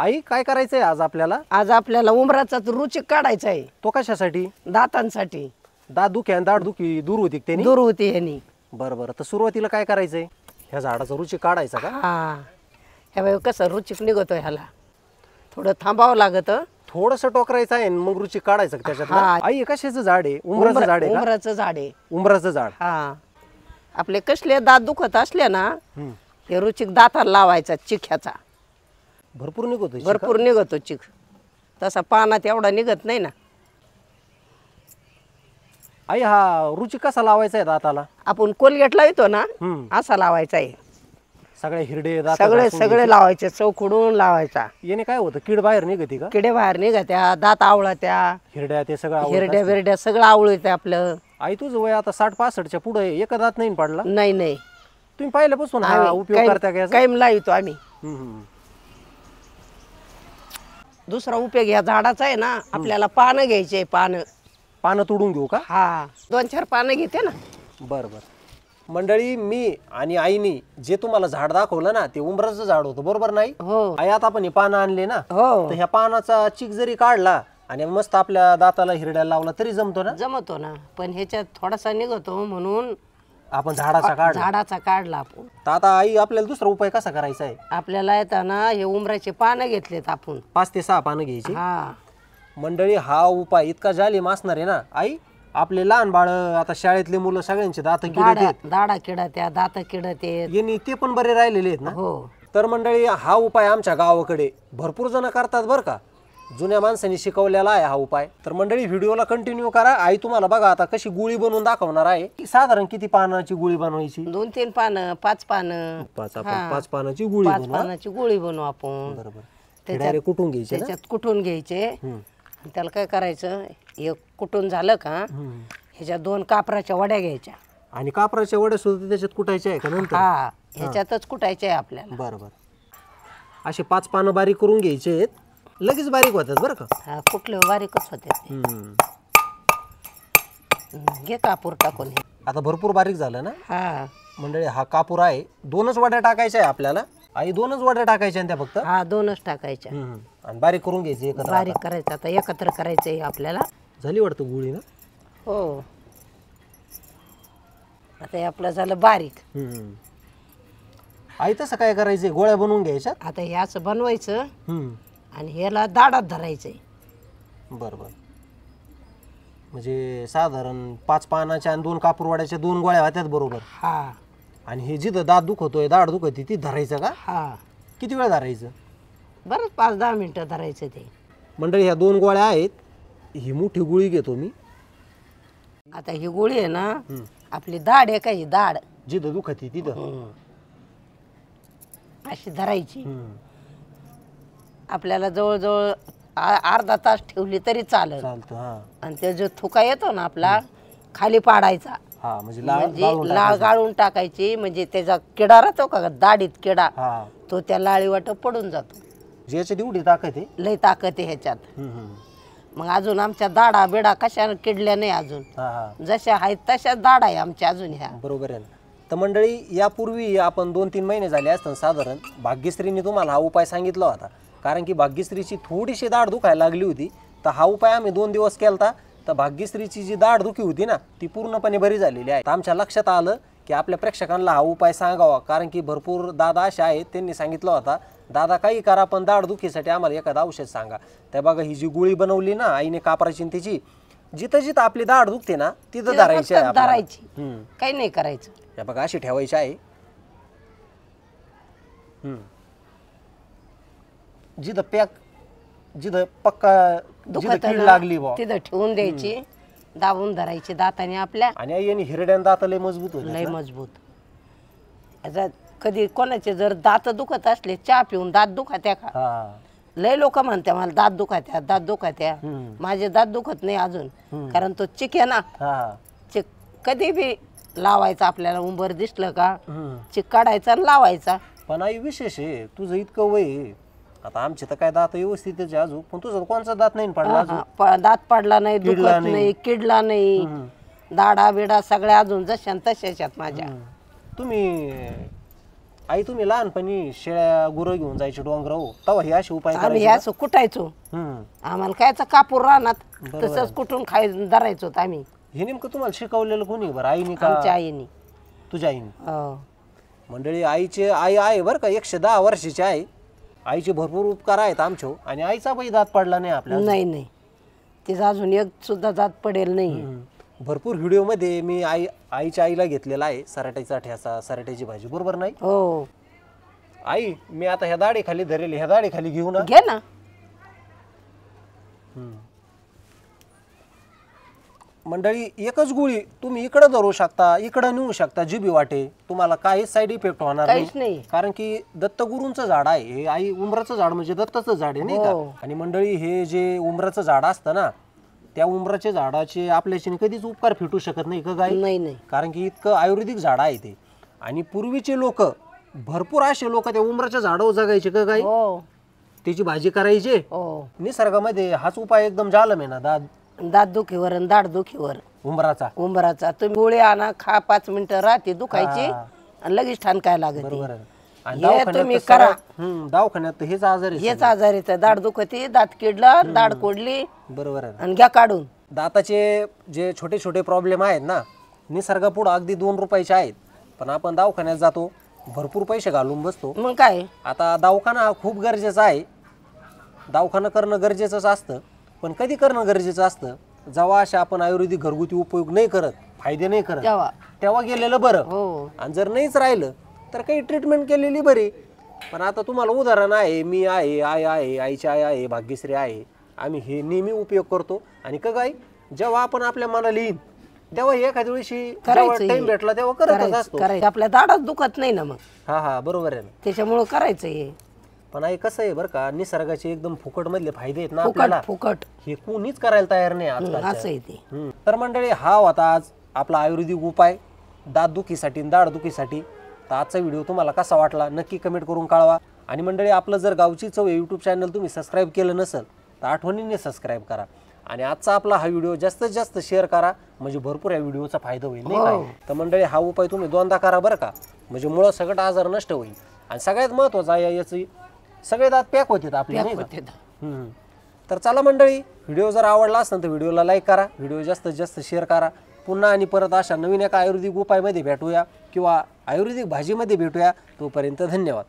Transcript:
आई काय करायचंय आज आपल्याला? आज आपल्याला उमराचा रुचिक काढायचा आहे. तो कशासाठी? दातांसाठी. दात दुखी आणि दाढ दुखी दूर होती त्याने? दूर होती ह्यानी. बरं बरं. तर सुरुवातीला काय करायचंय? ह्या झाडाचा रुचिक काढायचा का? हा, ह्या बाई कसं रुचिक निघतो ह्याला, थोडं थांबावं लागत. थोडस टोकरायचं आहे मग रुचिक काढायचं का त्याच्यात? हा. आई कशाचं झाड आहे? उमराचं झाड आहे का? उमराचं झाड आहे. उमराचं झाड. हा, आपले कसले दात दुखत असले ना, हम्म. हे रुचिक दाताला लावायचा चिख्याचा. भरपूर निघतो भरपूर निघतो चिक. तसा पानात एवढा निघत नाही ना. आई हा रुचिक कसा लावायचा आहे दाताला? आपण कोलगेट लावतो ना, हम्म. असा लावायचा आहे. सगळे हिरडे दात सगळे घासून सगळे लावायचे, चौकडून लावायचा. याने काय होतं? कीड बाहेर निघते का? किडे बाहेर निघत्या, दात आवळत्या, हिरड्या ते सगळं आवडत हिरड्या असतं. बिरड्या सगळं आवळत आपलं. आई तुझं वय आता 60-65च्या पुढे एक दात नाही पडला? नाही नाही, तुम्ही पहिल्यापासून हा उपयोग करता का याचा? कायम लावतो आम्ही. हम्म, हम्म. दुसरा उपयोग या झाडाचा आहे ना, आपल्याला पानं घ्यायचे. पानं तोडून घेऊ का? हा, 2-4 पानं घेते ना. बरं बरं. मंडळी, मी आणि आईनी जे तुम्हाला झाड दाखवलं ना, ते उंबराचं झाड होतं, बरोबर नाही? हो आई आता आपण हे पानं आणले ना, हो, तर ह्या पानाचा चिक जरी काढला आणि मस्त आपल्या दाताला हिरड्याला लावला तरी जमतो ना? जमतो ना, पण ह्याच्यात थोडासा निघतो म्हणून आपण झाडाचा काढला. झाडाचा काढला आपण. तर आता आई आपल्याला दुसरा उपाय कसा करायचा आहे? आपल्याला येताना हे उमराचे पानं घेतलेत आपण. 5 ते 6 पानं घ्यायची. हा, मंडळी, हा उपाय इतका जालीम असणार आहे ना आई. आपले लहान बाळ, आता शाळेतले मुलं, सगळ्यांचे दात किडे दाडा किडत्या, दात किडते. यांनी ते पण बरे राहिलेले आहेत ना. हो, तर मंडळी, हा उपाय आमच्या गावाकडे भरपूर जण करतात बरं का. जुन्या माणसांनी शिकवलेला आहे हा उपाय. तर मंडळी, व्हिडिओला कंटिन्यू करा. आई तुम्हाला बघा आता कशी गुळी बनवून दाखवणार आहे. साधारण किती पानाची गुळी बनवायची? 2-3 पानं, 5 पानं. 5 पानाची गुळी 5 बनवू. पानाची गोळी बनवू आपण. बरोबर. डायरेक्ट कुटून घ्यायचे ना? त्याच्यात कुटून घ्यायचे. त्याला काय करायचं, हे कुटून झालं का, ह्याच्या 2 कापराच्या वड्या घ्यायच्या. आणि कापराच्या वड्या सुद्धा त्याच्यात कुटायच्या आहे का नंतर? हा, ह्याच्यातच कुटायचे आहे आपल्याला. बरोबर. असे 5 पानं बारीक करून घ्यायचे आहेत. लगेच बारीक होतात बरं का. हा, कुठले बारीकच होते ते. घे कापूर टाकून हे. आता भरपूर बारीक झालं ना हा, मंडळी. हा कापूर आहे. 2च वड्या टाकायच्या आहे आपल्याला. आई 2च वड्या टाकायच्या त्या फक्त. हा, 2च टाकायच्या. आणि बारीक करून घ्यायची एकत्र. बारीक करायचं. आता एकत्र करायचंय आपल्याला. झाली वाटतं गुळी ना? हो, आता हे आपलं झालं बारीक. आई तसं काय करायचंय? गोळ्या बनवून घ्यायच्या. आता हे असं बनवायचं आणि ह्याला दाडात धरायचंय. बरोबर. म्हणजे साधारण 5 पानाच्या आणि 2 कापूरवाड्याच्या 2 गोळ्या होत्यात बरोबर. हा, आणि हे जिथं दात दुखतोय, दाढ दुखती, ती धरायचं का? हा, किती वेळ धरायचं? बरंच 5-10 मिनिटं धरायचं ते. मंडळी, ह्या 2 गोळ्या आहेत. ही मोठी गुळी घेतो मी. आता ही गोळी आहे ना, आपली दाढ आहे का, ही दाढ जिथं दुखती तिथं अशी धरायची. आपल्याला जवळजवळ अर्धा तास ठेवली तरी चालेल. चालतं. हा आणि ते जो थुका येतो ना आपला, खाली पाडायचा. हा, म्हणजे म्हणजे लाळ गाळून टाकायची. म्हणजे त्याचा किडा राहतो का दाढीत किडा, हा, तो त्या लाळीवाट पडून जातो. ज्याची एवढी ताकद आहे. लय ताकद आहे ह्याच्यात. मग अजून आमच्या दाढा बिडा कशा किडल्या नाही अजून. जशा आहेत तशाच दाढा आहे आमच्या अजून ह्या. बरोबर आहे ना. तर मंडळी, यापूर्वी आपण 2-3 महिने झाले असतात साधारण, भाग्यश्रीने तुम्हाला हा उपाय सांगितला होता. कारण की भाग्यश्रीची थोडीशी दाढ दुखायला लागली होती. तर हा उपाय आम्ही 2 दिवस केलता. तर भाग्यश्रीची जी दाढ दुखी होती ना, ती पूर्णपणे बरी झालेली आहे. तर आमच्या लक्षात आलं की आपल्या प्रेक्षकांना हा उपाय सांगावा. कारण की भरपूर दादा असे आहेत, त्यांनी सांगितलं होता, दादा काही करा पण दाढ दुखीसाठी आम्हाला एखादं औषध सांगा. त्या बघा, ही जी गुळी बनवली ना आईने कापराची, त्याची जिथं जिथं आपली दाढ दुखते ना, तिथं धरायची आहे. धरायची, काही नाही करायचं. हे बघा, अशी ठेवायची आहे. जिथं पॅक, जिथं पक्का, जिथं कीड लागली बा, तिथं ठेवून द्यायची. दाबून धरायची दाताने आपल्या. आणि याने हिरड्यान दात लय मजबूत होते. लय मजबूत. याचा कधी कोणाचे जर दात दुखत असले, चहा पिऊन दात दुखात्या का? लय लोक म्हणते मला दात दुखात्या, दात दुखात्या. माझे दात दुखत नाही अजून. कारण तो चिक आहे ना, चिक कधी बी लावायचा आपल्याला. उंबर दिसलं का चिक काढायचा आणि लावायचा. पण आई, विशेष आहे तुझं इतकं वय आहे. आता आमचे तर काय दात व्यवस्थितच अजून, पण तुझं कोणचा दात नाही पडला? दात पडला नाही, दुखत नाही, किडला नाही. दाढा बिडा सगळ्या अजून जशा तशाच माझ्या. तुम्ही आई तुम्ही लहानपणी शेळ्या गुरं घेऊन जायचे डोंगर हो, तेव्हा हे असे उपाय आम्ही करायचे असं कुटायचो, हम्म. आम्हाला कायचं कापूर रानात तसंच कुठून धरायचो होतो आम्ही. हे नेमकं तुम्हाला शिकवलेलं कोणी बरं, आईनी का आमच्या आईने. तुझ्या आईने? हो. मंडळी आईचे आई आहे बरं का, 110 वर्षाची आहे. आईचे भरपूर उपकार आहेत आमच्या, आणि आईचा बाई दात पडला नाही आपल्याला. नाही नाही, तिचा अजून एक सुद्धा जात पडेल नाही. भरपूर व्हिडिओमध्ये मी आईच्या आईला घेतलेला आहे, सराट्याचा ठ्याचा, सराट्याची भाजी, बरोबर नाही हो. आई? मी आता ह्या दाढी खाली धरेल, ह्या दाढी खाली घेऊ ना? घे ना. मंडळी एकच गोळी तुम्ही इकडं धरू शकता, इकडं नेऊ शकता, जिबी वाटे, तुम्हाला काहीच साईड इफेक्ट होणार काहीच नाही. कारण की दत्तगुरूंचं झाड आहे हे. आई उंबराचं झाड म्हणजे दत्ताचं झाड आहे, नाही का? आणि मंडळी हे जे उंबराचं झाड असतं ना, त्या उंबराच्या झाडाचे आपल्याच्याने कधीच उपकार फिटू शकत नाही का गाई? नाही नाही. कारण की इतकं आयुर्वेदिक झाड आहे ते. आणि पूर्वीचे लोक, भरपूर असे लोक त्या उंबराच्या झाडावर जगायचे का गाई? हो त्याची भाजी करायचे. हो. निसर्गामध्ये हाच उपाय एकदम जालम आहे ना, दात दुखीवर आणि दाढ दुखीवर उंबराचा. उंबराचा तुम्ही गोळी आणा, खा, 5 मिनिटं राहते दुखायची आणि लगेच ठाणकाय लागते. बरोबर आहे. आणि हे तुम्ही करा. दवाखान्यात तर हेच आजार आहे. हेच आजार येतं, दाढ दुखती, दात किडलं, दाढ कोडली बरोबर आहे. आणि घ्या काढून. दाताचे जे छोटे छोटे प्रॉब्लेम आहेत ना, निसर्गापुढं अगदी 2 रुपयाचे आहेत, पण आपण दवाखान्यात जातो, भरपूर पैसे घालून बसतो. मग काय, आता दवाखाना हा खूप गरजेचा आहे, दवाखाना करणं गरजेचंच असतं, पण कधी करणं गरजेचं असतं? जेव्हा अशा आपण आयुर्वेदिक घरगुती उपयोग नाही करत, फायदे नाही करत, तेव्हा गेलेलं बरं. हो. आणि जर नाहीच राहिलं तर काही ट्रीटमेंट केलेली बरी. पण आता तुम्हाला उदाहरण आहे, मी आहे, आई आहे, आईची आई आहे, भाग्यश्री आहे, आम्ही हे नेहमी उपयोग करतो. आणि का काय, जेव्हा आपण आपल्या मनाला येईल तेव्हा एखाद्या वेळी टाइम भेटला तेव्हा करतच असतो. आपल्या दाढच दुखत नाही ना मग. हा बरोबर आहे ना, त्याच्यामुळे करायचं हे. पण आई कसं आहे बरं का, निसर्गाचे एकदम फुकट मधले फायदे आहेत ना आपल्याला, फुकट हे कोणीच करायला तयार नाही आजकाल. असं आहे ते. तर मंडळी हा होता आज आपला आयुर्वेदिक उपाय दात दुखीसाठी, दाढ दुखीसाठी. तर आजचा व्हिडिओ तुम्हाला कसा वाटला नक्की कमेंट करून कळवा. आणि मंडळी आपलं जर गावची चव यूट्यूब चॅनल तुम्ही सबस्क्राईब केलं नसेल तर आठवणीने सबस्क्राईब करा. आणि आजचा आपला हा व्हिडिओ जास्तीत जास्त शेअर करा, म्हणजे भरपूर या व्हिडिओचा फायदा होईल, नाही काय? तर मंडळी हा उपाय तुम्ही 2दा करा बरं का, म्हणजे मुळं सगळं आजार नष्ट होईल. आणि सगळ्यात महत्त्वाचं आहे याची, सगळे दात पॅक होतात आपले, नाही का? तर चला मंडळी, व्हिडिओ जर आवडला असेल तर व्हिडिओला लाईक करा, व्हिडिओ जास्तीत जास्त शेअर करा. पुन्हा आणि परत अशा नवीन एका आयुर्वेदिक उपायमध्ये भेटूया किंवा आयुर्वेदिक भाजीमध्ये भेटूया. तोपर्यंत धन्यवाद.